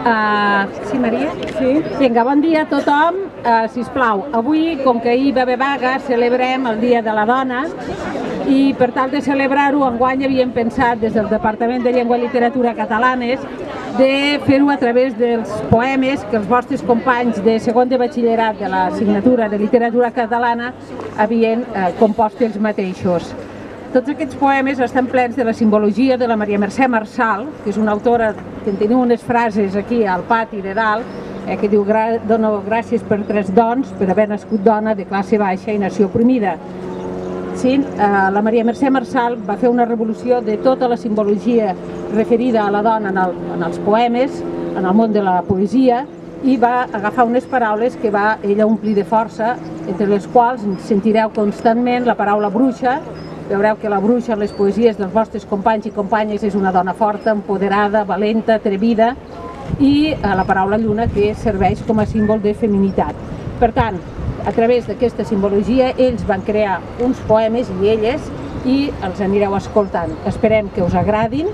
Sí, Maria? Sí. Vinga, bon dia a tothom. Sisplau, avui, com que ahir va haver vaga, celebrem el Dia de la Dona i per tal de celebrar-ho, enguany havíem pensat des del Departament de Llengua i Literatura Catalanes de fer-ho a través dels poemes que els vostres companys de segon de batxillerat de l'assignatura de literatura catalana havien compost ells mateixos. Tots aquests poemes estan plens de la simbologia de la Maria Mercè Marçal, que és una autora que en teniu unes frases aquí al pati de dalt, que diu: dono gràcies per 3 dons, per haver nascut dona de classe baixa i nació oprimida. Sí, la Maria Mercè Marçal va fer una revolució de tota la simbologia referida a la dona en els poemes, en el món de la poesia, i va agafar unes paraules que va ella omplir de força, entre les quals sentireu constantment la paraula bruixa. Veureu que la bruixa en les poesies dels vostres companys i companyes és una dona forta, empoderada, valenta, atrevida, i la paraula lluna, que serveix com a símbol de feminitat. Per tant, a través d'aquesta simbologia ells van crear uns poemes i elles, i els anireu escoltant. Esperem que us agradin.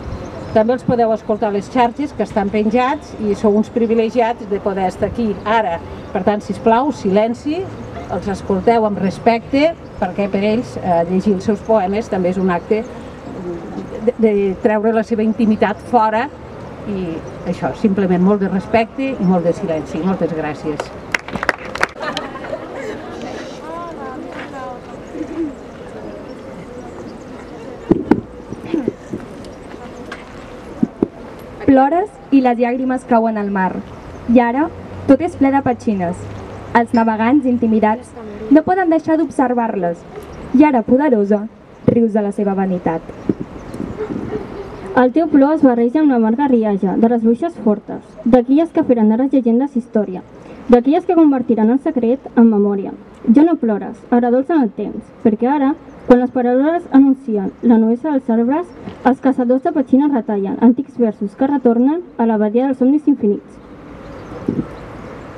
També els podeu escoltar a les xarxes que estan penjats i sou uns privilegiats de poder estar aquí ara. Per tant, sisplau, silenci, els escolteu amb respecte, perquè per ells llegir els seus poemes també és un acte de treure la seva intimitat fora, i això, simplement molt de respecte i molt de silenci. Moltes gràcies. Plores i les llàgrimes cauen al mar. I ara tot és ple de petxines. Els navegants intimidats no poden deixar d'observar-les. I ara, poderosa, rius de la seva vanitat. El teu plor es barreja amb l'amarga rialla de les bruixes fortes, d'aquelles que faran de les llegendes història, d'aquelles que convertiran el secret en memòria. Ja no plores, agradolça en el temps, perquè ara, quan les paraules anuncien la noesa dels arbres, els caçadors de petxines retallen antics versos que retornen a la badia dels somnis infinits.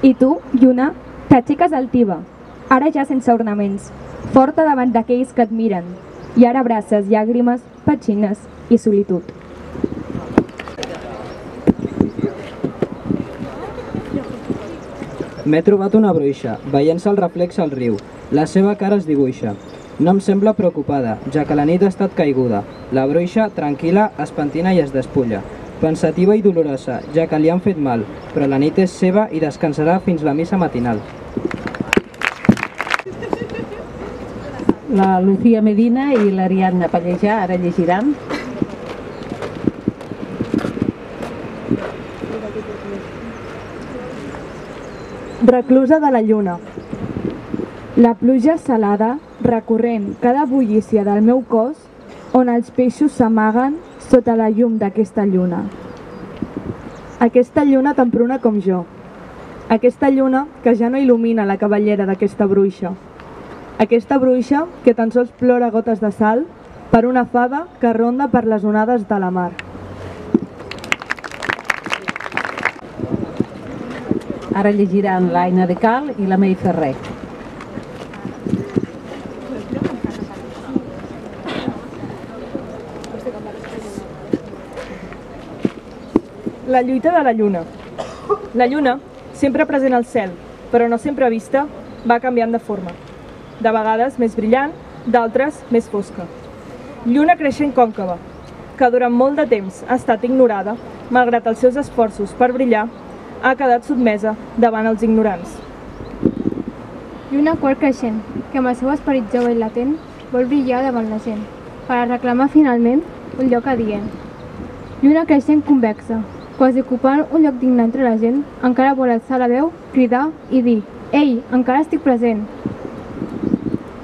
I tu, lluna, t'aixeques altiva, ara ja sense ornaments, forta davant d'aquells que et miren, i ara abraces llàgrimes, petxines i solitud. M'he trobat una bruixa, veient-se el reflex al riu. La seva cara es dibuixa. No em sembla preocupada, ja que la nit ha estat caiguda. La bruixa, tranquil·la, es pentina i es despulla. Pensativa i dolorosa, ja que li han fet mal, però la nit és seva i descansarà fins la missa matinal. La Lucía Medina i l'Ariadna Pallejà ara llegiran. Reclusa de la lluna. La pluja salada recorrent cada bullícia del meu cos, on els peixos s'amaguen sota la llum d'aquesta lluna. Aquesta lluna tan pruna com jo. Aquesta lluna que ja no il·lumina la cavallera d'aquesta bruixa. Aquesta bruixa que tan sols plora gotes de sal per una fada que ronda per les onades de la mar. Ara llegiran l'Aina de Cal i la Mei Ferrer. La lluita de la lluna. La lluna, sempre present al cel, però no sempre vista, va canviant de forma. De vegades més brillant, d'altres més fosca. Lluna creixent còncava, que durant molt de temps ha estat ignorada, malgrat els seus esforços per brillar, ha quedat sotmesa davant els ignorants. Lluna quart creixent, que amb el seu esperit jove i latent vol brillar davant la gent, per a reclamar finalment un lloc adient. Lluna creixent convexa, quasi ocupant un lloc digne entre la gent, encara vol alçar la veu, cridar i dir: «Ei, encara estic present!»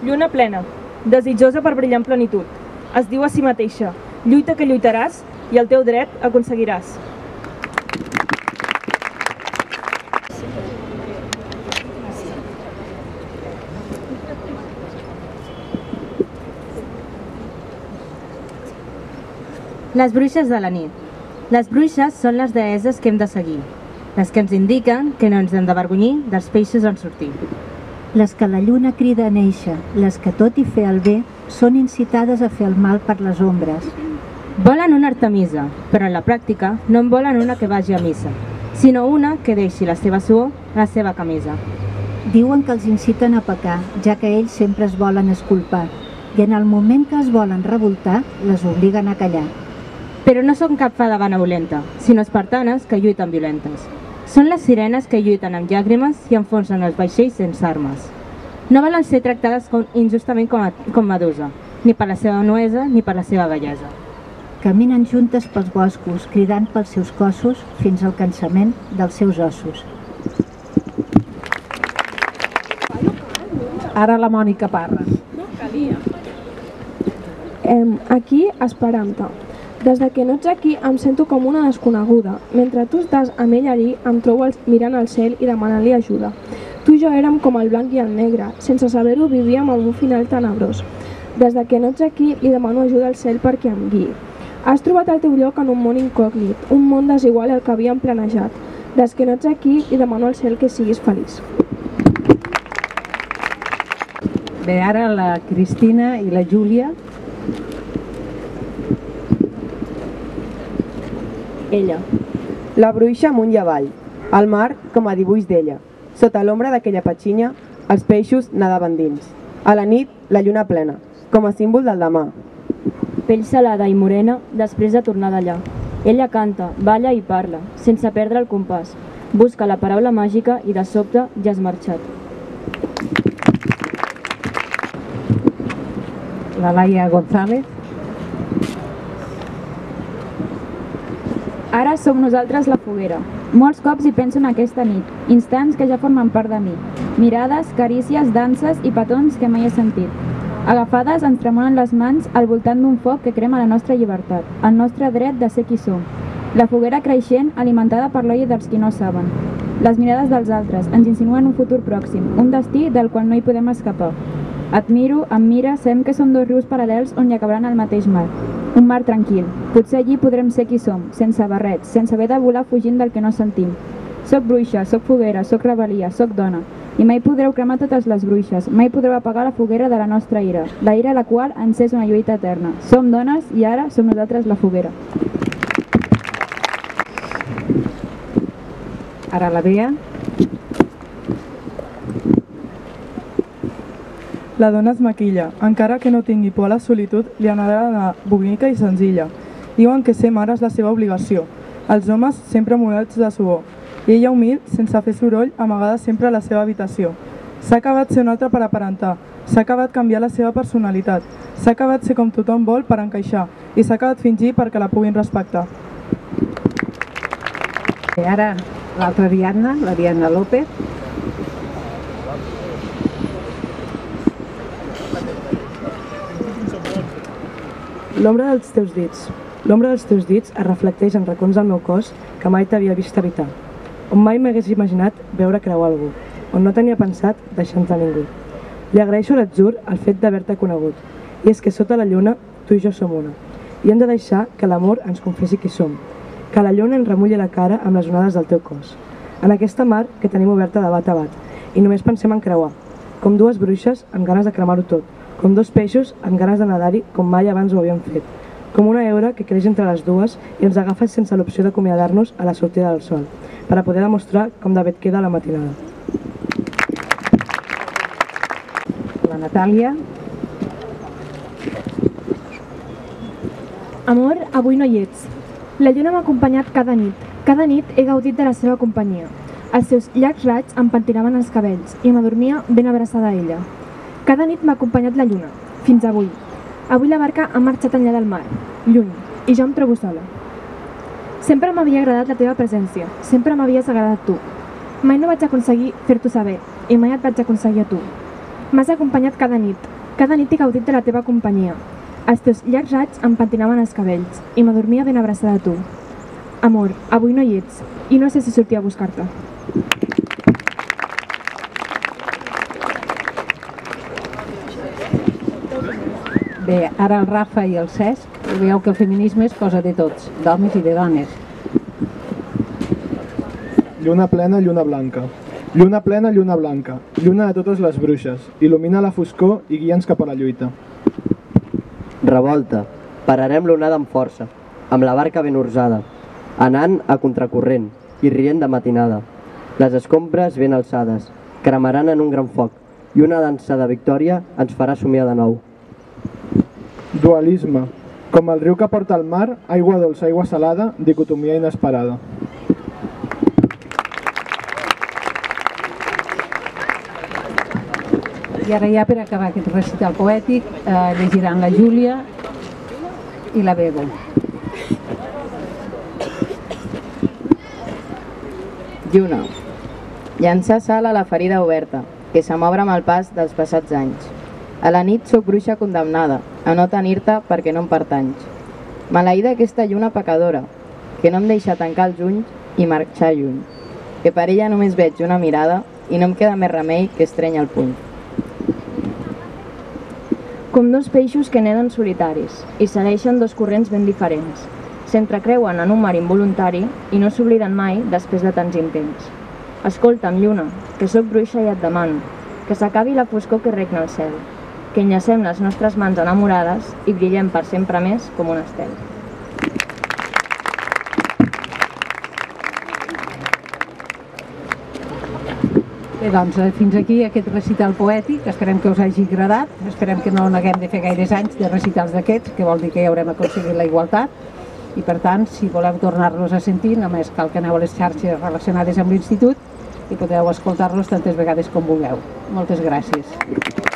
Lluna plena, desitjosa per brillar en plenitud. Es diu a si mateixa: «Lluita que lluitaràs i el teu dret aconseguiràs». Les bruixes de la nit. Les bruixes són les deesses que hem de seguir, les que ens indiquen que no ens hem d'avergonyir dels peixos en sortir. Les que la lluna crida a néixer, les que tot i fer el bé són incitades a fer el mal per les ombres. Volen una Artemisa, però en la pràctica no en volen una que vagi a missa. sinó una que deixi la seva suor a la seva camisa. Diuen que els inciten a pecar, ja que ells sempre es volen esculpar, i en el moment que es volen revoltar, les obliguen a callar. Però no són cap fada benevolenta, sinó espartanes que lluiten violentes. Són les sirenes que lluiten amb llàgrimes i enfonsen els vaixells sense armes. No volen ser tractades injustament com Medusa, ni per la seva nuesa ni per la seva bellesa. Caminen juntes pels boscos, cridant pels seus cossos fins al cansament dels seus ossos. Ara la Mònica Parra. Aquí esperant-te. Des que no ets aquí em sento com una desconeguda. Mentre tu estàs amb ell allí em trobo mirant al cel i demanant-li ajuda. Tu i jo érem com el blanc i el negre. Sense saber-ho vivíem amb un final tenebrós. Des que no ets aquí li demano ajuda al cel perquè em guiï. Has trobat el teu lloc en un món incògnit, un món desigual al que havíem planejat. Des que no ets aquí li demano al cel que siguis feliç. Bé, ara la Cristina i la Júlia. Ella. La bruixa amunt i avall, el mar com a dibuix d'ella. Sota l'ombra d'aquella petxinya, els peixos nadaven dins. A la nit, la lluna plena, com a símbol del demà. Pell salada i morena, després de tornar d'allà. Ella canta, balla i parla, sense perdre el compàs. Busca la paraula màgica i de sobte ja has marxat. La Laia González. Ara som nosaltres la foguera. Molts cops hi penso en aquesta nit, instants que ja formen part de mi. Mirades, carícies, danses i petons que mai he sentit. Agafades ens tremolen les mans al voltant d'un foc que crema la nostra llibertat, el nostre dret de ser qui som. La foguera creixent, alimentada per l'olla dels qui no saben. Les mirades dels altres ens insinuen un futur pròxim, un destí del qual no hi podem escapar. Et miro, em mira, sabem que són dos rius paral·lels on hi acabaran al mateix mar. Un mar tranquil. Potser allí podrem ser qui som, sense barrets, sense haver de volar fugint del que no sentim. Soc bruixa, soc foguera, soc rebel·lia, soc dona. I mai podreu cremar totes les bruixes, mai podreu apagar la foguera de la nostra ira, la ira a la qual ens és una lluita eterna. Som dones i ara som nosaltres la foguera. Ara la Bea. La dona es maquilla. Encara que no tingui por a la solitud, li anarà bonica i senzilla. Diuen que ser mare és la seva obligació. Els homes sempre mudats de suor. I ella humil, sense fer soroll, amagada sempre a la seva habitació. S'ha acabat ser un altre per aparentar. S'ha acabat canviar la seva personalitat. S'ha acabat ser com tothom vol per encaixar. I s'ha acabat fingir perquè la puguin respectar. I ara l'altra Diana, la Diana López. L'ombra dels teus dits. L'ombra dels teus dits es reflecteix en racons del meu cos que mai t'havia vist habitar. On mai m'hagués imaginat veure creuar algú. On no tenia pensat deixar entrar ningú. Li agraeixo a l'atzur el fet d'haver-te conegut. I és que sota la lluna tu i jo som una. I hem de deixar que l'amor ens confessi qui som. Que la lluna ens remulli la cara amb les onades del teu cos. En aquesta mar que tenim oberta de bat a bat. I només pensem en creuar. Com dues bruixes amb ganes de cremar-ho tot. Com dos peixos amb ganes de nadar-hi com mai abans ho havíem fet. Com una heura que creix entre les dues i ens agafa sense l'opció d'acomiadar-nos a la sortida del sol, per a poder demostrar com de bé et queda la matinada. La Natàlia. Amor, avui no hi ets. La lluna m'ha acompanyat cada nit. Cada nit he gaudit de la seva companyia. Els seus llargs raigs em pentinaven els cabells i m'adormia ben abraçada a ella. Cada nit m'ha acompanyat la lluna, fins avui. Avui la barca ha marxat enllà del mar, lluny, i jo em trobo sola. Sempre m'havia agradat la teva presència, sempre m'havies agradat tu. Mai no vaig aconseguir fer-t'ho saber, i mai et vaig aconseguir a tu. M'has acompanyat cada nit he gaudit de la teva companyia. Els teus llargs raigs em pentinaven els cabells, i m'adormia ben abraçada a tu. Amor, avui no hi ets, i no sé si sortir a buscar-te. Bé, ara el Rafa i el Cesc, veieu que el feminisme és cosa de tots, d'homes i de dones. Lluna plena, lluna blanca. Lluna plena, lluna blanca. Lluna de totes les bruixes. Il·lumina la foscor i guia'ns cap a la lluita. Revolta. Pararem l'onada amb força, amb la barca ben orsada, anant a contracorrent, i rient de matinada. Les escombres ben alçades cremaran en un gran foc i una dansa de victòria ens farà somiar de nou. Dualisme. Com el riu que porta al mar, aigua dolça, aigua salada, dicotomia inesperada. I ara ja per acabar aquest recital poètic llegiran la Júlia i la Bego. Lluna. Llançar sal a la ferida oberta, que se m'obre amb el pas dels passats anys. A la nit sóc bruixa condemnada, a no tenir-te perquè no em pertanys. Maleïda aquesta lluna pecadora, que no em deixa tancar els ulls i marxar lluny. Que per ella només veig una mirada i no em queda més remei que estreny el puny. Com dos peixos que neden solitaris i segueixen dos corrents ben diferents. S'entrecreuen en un mar involuntari i no s'obliden mai després de tants intents. Escolta'm, lluna, que sóc bruixa i et demano que s'acabi la foscor que regna al cel, que enllacem les nostres mans enamorades i brillem per sempre més com un estel. Bé, doncs fins aquí aquest recital poètic, esperem que us hagi agradat, esperem que no n'haguem de fer gaires anys de recitals d'aquests, que vol dir que ja haurem aconseguit la igualtat, i per tant, si voleu tornar-los a sentir, només cal que aneu a les xarxes relacionades amb l'institut i podeu escoltar-los tantes vegades com vulgueu. Moltes gràcies.